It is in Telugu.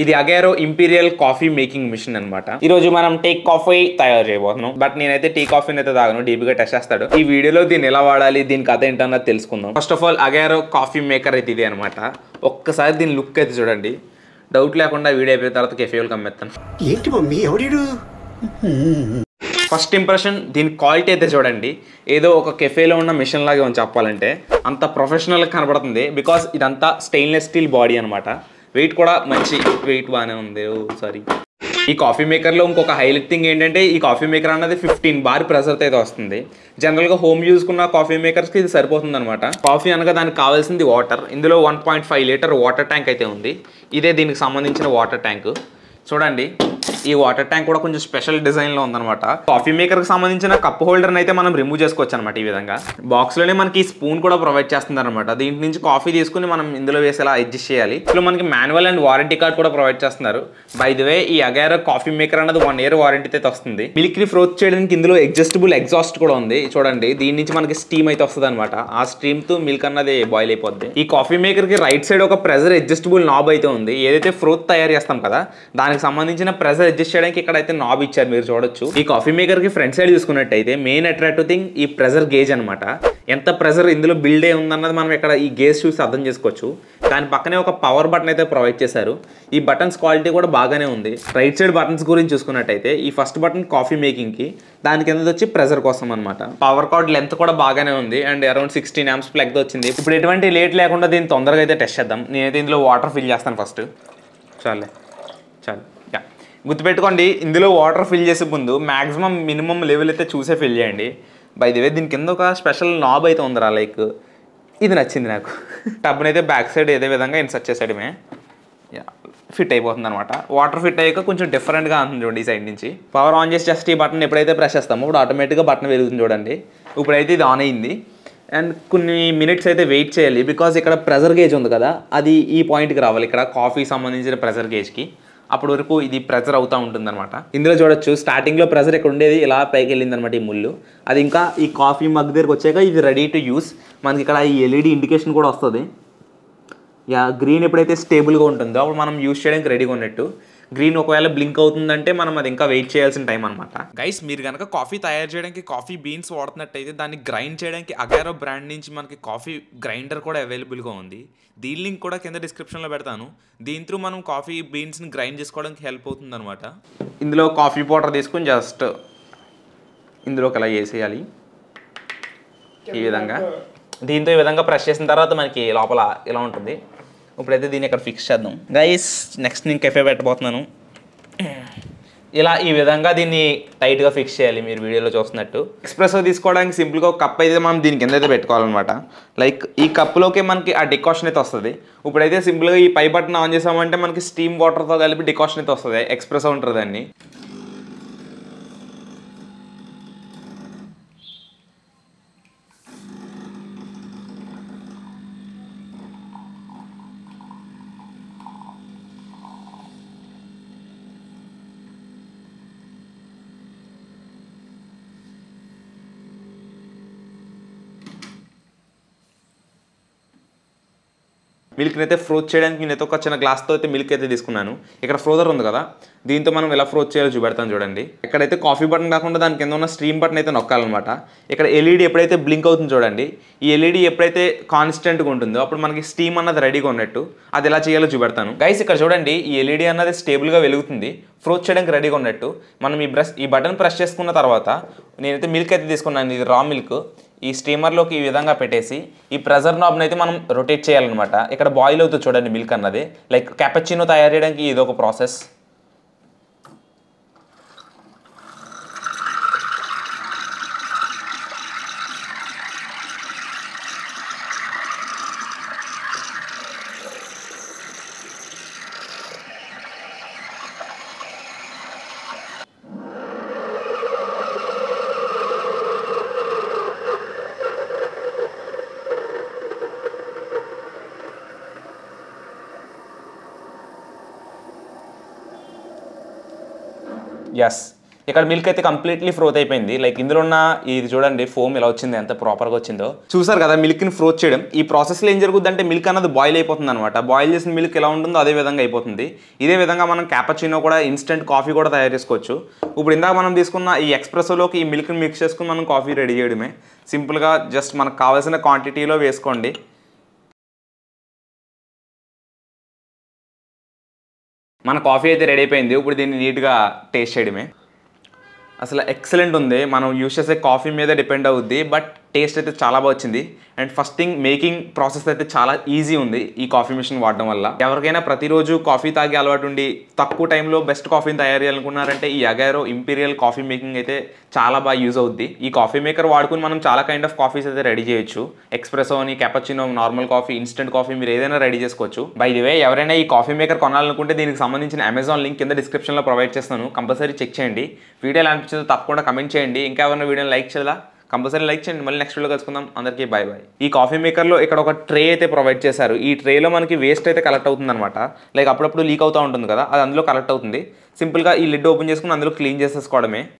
ఇది అగైరో ఇంపీరియల్ కాఫీ మేకింగ్ మిషన్ అనమాట. ఈ రోజు మనం టీ కాఫీ తయారు చేయబోతున్నాం. బట్ నేనైతే టీ కాఫీని అయితే తాగను, డీప్గా టెస్ట్ చేస్తాడు. ఈ వీడియోలో దీన్ని ఎలా వాడాలి, దీని కథ ఏంటన్నది తెలుసుకుందాం. First of all Agaro coffee maker అయితే ఇది అనమాట. ఒక్కసారి దీని లుక్ అయితే చూడండి. డౌట్ లేకుండా వీడియో అయిపోయిన తర్వాత కెఫేలు కమ్మేస్తాను. ఏంటి మమ్మీ ఎవడు? ఫస్ట్ ఇంప్రెషన్ దీని క్వాలిటీ అయితే చూడండి. ఏదో ఒక కెఫేలో ఉన్న మిషన్ లాగా ఉంది చెప్పాలంటే. అంత ప్రొఫెషనల్గా కనబడుతుంది. బికాస్ ఇదంతా స్టెయిన్లెస్ స్టీల్ బాడీ అనమాట. వెయిట్ కూడా మంచి వెయిట్ బాగానే ఉంది. సారీ. ఈ కాఫీ మేకర్లో ఇంకొక హైలైట్ థింగ్ ఏంటంటే ఈ కాఫీ మేకర్ అన్నది 15 బార్ ప్రెషర్తో అయితే వస్తుంది. జనరల్గా హోమ్ యూజ్కున్న కాఫీ మేకర్స్కి ఇది సరిపోతుంది అనమాట. కాఫీ అనగా దానికి కావాల్సింది వాటర్. ఇందులో 1.5 లీటర్ వాటర్ ట్యాంక్ అయితే ఉంది. ఇదే దీనికి సంబంధించిన వాటర్ ట్యాంక్. చూడండి, ఈ వాటర్ ట్యాంక్ కూడా కొంచెం స్పెషల్ డిజైన్లో ఉందన్నమాట. కాఫీ మేకర్కి సంబంధించిన కప్ హోల్డర్ని అయితే మనం రిమూవ్ చేసుకోవచ్చు అనమాట. ఈ విధంగా బాక్స్లోనే మనకి స్పూన్ కూడా ప్రొవైడ్ చేస్తుంది అనమాట. దీంట్ నుంచి కాఫీ తీసుకుని మనం ఇందులో వేసేలా అడ్జస్ట్ చేయాలి. ఇందులో మనకి మాన్యువల్ అండ్ వారంటీ కార్డ్ కూడా ప్రొవైడ్ చేస్తున్నారు. బై ది వే ఈ అగైరో కాఫీ మేకర్ అన్నది 1 year వారంటీ అయితే వస్తుంది. మిల్క్ని ఫ్రోత్ చేయడానికి ఇందులో అడ్జస్టబుల్ ఎగ్జాస్ట్ కూడా ఉంది. చూడండి, దీని నుంచి మనకి స్టీమ్ అయితే వస్తుంది అనమాట. ఆ స్టీమ్తో మిల్క్ అన్నది బాయిల్ అయిపోద్ది. ఈ కాఫీ మేకర్కి రైట్ సైడ్ ఒక ప్రెజర్ అడ్జస్టబుల్ నాబ్ అయితే ఉంది. ఏదైతే ఫ్రోత్ తయారు చేస్తాం కదా దానికి సంబంధించిన ప్రెజర్ అడ్జస్ట్ చేయడానికి ఇక్కడ అయితే నాబ్ ఇచ్చారు, మీరు చూడొచ్చు. ఈ కాఫీ మేకర్ కి ఫ్రంట్ సైడ్ చూసుకున్నట్టయితే మెయిన్ అట్రాక్టివ్ థింగ్ ఈ ప్రెజర్ గేజ్ అనమాట. ఎంత ప్రెజర్ ఇందులో బిల్డ్ అయి ఉందన్నది మనం ఇక్కడ ఈ గేజ్ చూసి అర్థం చేసుకోవచ్చు. దాని పక్కనే ఒక పవర్ బటన్ అయితే ప్రొవైడ్ చేశారు. ఈ బటన్స్ క్వాలిటీ కూడా బాగానే ఉంది. రైట్ సైడ్ బటన్స్ గురించి చూసుకున్నట్టయితే ఈ ఫస్ట్ బటన్ కాఫీ మేకింగ్ కి, దాని కింద వచ్చి ప్రెజర్ కోసం అనమాట. పవర్ కార్డ్ లెంత్ కూడా బాగానే ఉంది అండ్ అరౌండ్ 16 amps ప్లగ్ వచ్చింది. ఇప్పుడు ఎటువంటి లేట్ లేకుండా దీన్ని తొందరగా అయితే టెస్ట్ చేద్దాం. నేనైతే ఇందులో వాటర్ ఫిల్ చేస్తాను ఫస్ట్. చాలు గుర్తుపెట్టుకోండి, ఇందులో వాటర్ ఫిల్ చేసే ముందు మ్యాక్సిమం మినిమం లెవెల్ అయితే చూసే ఫిల్ చేయండి. బై ది వే దీని కింద ఒక స్పెషల్ నాబ్ అయితే ఉందిరా, లైక్ ఇది నచ్చింది నాకు. టబ్ని అయితే బ్యాక్ సైడ్ ఏదే విధంగా ఇన్సర్ట్ చేసాడమే ఫిట్ అయిపోతుంది అనమాట. వాటర్ ఫిట్ అయ్యాక కొంచెం డిఫరెంట్గా ఉంటుంది చూడండి ఈ సైడ్ నుంచి. పవర్ ఆన్ చేసి జస్ట్ ఈ బటన్ ఎప్పుడైతే ప్రెస్ చేస్తామో ఇప్పుడు ఆటోమేటిక్గా బటన్ వెలుగుతుంది చూడండి. ఇప్పుడైతే ఇది ఆన్ అయింది అండ్ కొన్ని మినిట్స్ అయితే వెయిట్ చేయాలి. బికాజ్ ఇక్కడ ప్రెజర్ గేజ్ ఉంది కదా, అది ఈ పాయింట్కి రావాలి. ఇక్కడ కాఫీ సంబంధించిన ప్రెజర్ గేజ్కి అప్పటి వరకు ఇది ప్రెజర్ అవుతూ ఉంటుంది అనమాట. ఇందులో చూడొచ్చు స్టార్టింగ్లో ప్రెజర్ ఇక్కడ ఉండేది, ఇలా పైకి వెళ్ళింది అనమాట ఈ ముళ్ళు. అది ఇంకా ఈ కాఫీ మగ్ దగ్గరకు వచ్చాక ఇది రెడీ టు యూస్. మనకి ఇక్కడ ఈ ఎల్ఈడి ఇండికేషన్ కూడా వస్తుంది. గ్రీన్ ఎప్పుడైతే స్టేబుల్గా ఉంటుందో అప్పుడు మనం యూస్ చేయడానికి రెడీగా ఉన్నట్టు. గ్రీన్ ఒకవేళ బ్లింక్ అవుతుందంటే మనం అది ఇంకా వెయిట్ చేయాల్సిన టైం అనమాట. గైస్, మీరు కనుక కాఫీ తయారు చేయడానికి కాఫీ బీన్స్ వాడుతున్నట్టయితే దాన్ని గ్రైండ్ చేయడానికి అగైరో బ్రాండ్ నుంచి మనకి కాఫీ గ్రైండర్ కూడా అవైలబుల్గా ఉంది. దీని లింక్ కూడా కింద డిస్క్రిప్షన్లో పెడతాను. దీని త్రూ మనం కాఫీ బీన్స్ని గ్రైండ్ చేసుకోవడానికి హెల్ప్ అవుతుంది అనమాట. ఇందులో కాఫీ పౌడర్ తీసుకుని జస్ట్ ఇందులోకి అలా వేసేయాలి ఈ విధంగా. దీంతో ఈ విధంగా ప్రెస్ చేసిన తర్వాత మనకి లోపల ఇలా ఉంటుంది. ఇప్పుడైతే దీన్ని ఇక్కడ ఫిక్స్ చేద్దాం. గైస్, నెక్స్ట్ నేను కెఫే పెట్టబోతున్నాను. ఇలా ఈ విధంగా దీన్ని టైట్గా ఫిక్స్ చేయాలి, మీరు వీడియోలో చూస్తున్నట్టు. ఎక్స్ప్రెసో తీసుకోవడానికి సింపుల్గా ఒక కప్ అయితే మనం దీని కింద అయితే పెట్టుకోవాలన్నమాట. లైక్ ఈ కప్లోకి మనకి ఆ డికాషన్ అయితే వస్తుంది. ఇప్పుడైతే సింపుల్గా ఈ పై బటన్ ఆన్ చేసామంటే మనకి స్టీమ్ వాటర్తో కలిపి డికాషన్ అయితే వస్తుంది. ఎక్స్ప్రెసో ఉంటుంది దాన్ని. మిల్క్ని అయితే ఫ్రోజ్ చేయడానికి నేనైతే ఒక చిన్న గ్లాస్తో అయితే మిల్క్ అయితే తీసుకున్నాను. ఇక్కడ ఫ్రోజర్ ఉంది కదా, దీంతో మనం ఎలా ఫ్రోజ్ చేయాలో చూపెడతాను చూడండి. ఎక్కడైతే కాఫీ బటన్ కాకుండా దాని కింద ఉన్న స్ట్రీమ్ బటన్ అయితే నొక్కాలన్నమాట. ఇక్కడ ఎల్ఈడి ఎప్పుడైతే బ్లింక్ అవుతుంది చూడండి, ఈ ఎల్ఈడి ఎప్పుడైతే కాన్స్టెంట్గా ఉంటుందో అప్పుడు మనకి స్టీమ్ అన్నది రెడీగా ఉన్నట్టు. అది ఎలా చేయాలో చూపెడతాను. గైస్, ఇక్కడ చూడండి, ఈ ఎల్ఈడి అన్నది స్టేబుల్గా వెలుగుతుంది, ఫ్రోజ్ చేయడానికి రెడీగా ఉన్నట్టు. మనం ఈ బటన్ ప్రెస్ చేసుకున్న తర్వాత నేనైతే మిల్క్ అయితే తీసుకున్నాను. ఇది రా మిల్క్. ఈ స్టీమర్లోకి ఈ విధంగా పెట్టేసి ఈ ప్రెజర్ నాబ్ని అయితే మనం రొటేట్ చేయాలన్నమాట. ఇక్కడ బాయిల్ అవుతుంది చూడండి మిల్క్ అన్నది. లైక్ క్యాపచినో తయారు చేయడానికి ఇది ఒక ప్రాసెస్. ఎస్, ఇక్కడ మిల్క్ అయితే కంప్లీట్లీ ఫ్రోత్ అయిపోయింది. లైక్ ఇందులో ఉన్న ఇది చూడండి ఫోమ్ ఎలా వచ్చింది, ఎంత ప్రాపర్గా వచ్చిందో చూసారు కదా. మిల్క్ని ఫ్రోత్ చేయడం, ఈ ప్రాసెస్లో ఏం జరుగుతుంది అంటే మిల్క్ అన్నది బాయిల్ అయిపోతుంది అనమాట. బాయిల్ చేసిన మిల్క్ ఎలా ఉంటుందో అదే విధంగా అయిపోతుంది. ఇదే విధంగా మనం క్యాపచినో కూడా, ఇన్స్టెంట్ కాఫీ కూడా తయారు చేసుకోవచ్చు. ఇప్పుడు ఇందాక మనం తీసుకున్న ఈ ఎక్స్ప్రెసోలోకి ఈ మిల్క్ని మిక్స్ చేసుకుని మనం కాఫీ రెడీ చేయడమే. సింపుల్గా జస్ట్ మనకు కావాల్సిన క్వాంటిటీలో వేసుకోండి. మన కాఫీ అయితే రెడీ అయిపోయింది. ఇప్పుడు దీన్ని నీట్గా టేస్ట్ చేయడమే. అసలు ఎక్సలెంట్ ఉంది. మనం యూస్ చేసే కాఫీ మీద డిపెండ్ అవుద్ది, బట్ టేస్ట్ అయితే చాలా బాగా వచ్చింది. And first thing, making process అయితే చాలా ఈజీ ఉంది ఈ కాఫీ మిషన్ వాడడం వల్ల. ఎవరికైనా ప్రతిరోజు కాఫీ తాగే అలవాటు ఉండి తక్కువ టైంలో బెస్ట్ కాఫీని తయారు చేయాలనుకున్నారంటే ఈ అగైరో ఇంపీరియల్ కాఫీ మేకింగ్ అయితే చాలా బాగా యూజ్ అవుద్ది. ఈ కాఫీ మేకర్ వాడుకుని మనం చాలా కైండ్ ఆఫ్ కాఫీస్ అయితే రెడీ చేయొచ్చు. ఎక్స్ప్రెసో అని, cappuccino, normal coffee, instant coffee, మీరు ఏదైనా రెడీ చేసుకోవచ్చు. బై ది వే, ఎవరైనా ఈ కాఫీ మేకర్ కొనాలనుకుంటే దీనికి సంబంధించిన అమెజాన్ లింక్ కింద డిస్క్రిప్షన్లో ప్రొవైడ్ చేస్తాను. కంపల్సరీ చెక్ చేయండి. వీడియో ఎలా అనిపించిందో తప్పకుండా కమెంట్ చేయండి. ఇంకా ఎవరైనా వీడియోని లైక్ చేయాలా కంపల్సరీ లైక్ చేయండి. మళ్ళీ నెక్స్ట్ వీడియో కలుసుకుందాం. అందరికీ బాయ్ బాయ్. ఈ కాఫీ మేకర్లో ఇక్కడ ఒక ట్రే అయితే ప్రొవైడ్ చేశారు. ఈ ట్రేలో మనకి వేస్ట్ అయితే కలెక్ట్ అవుతుంది అనమాట. లైక్ అప్పుడప్పుడు లీక్ అవుతూ ఉంటుంది కదా, అది అందులో కలెక్ట్ అవుతుంది. సింపుల్గా ఈ లిడ్ ఓపెన్ చేసుకుని అందులో క్లీన్ చేసేసుకోవడమే.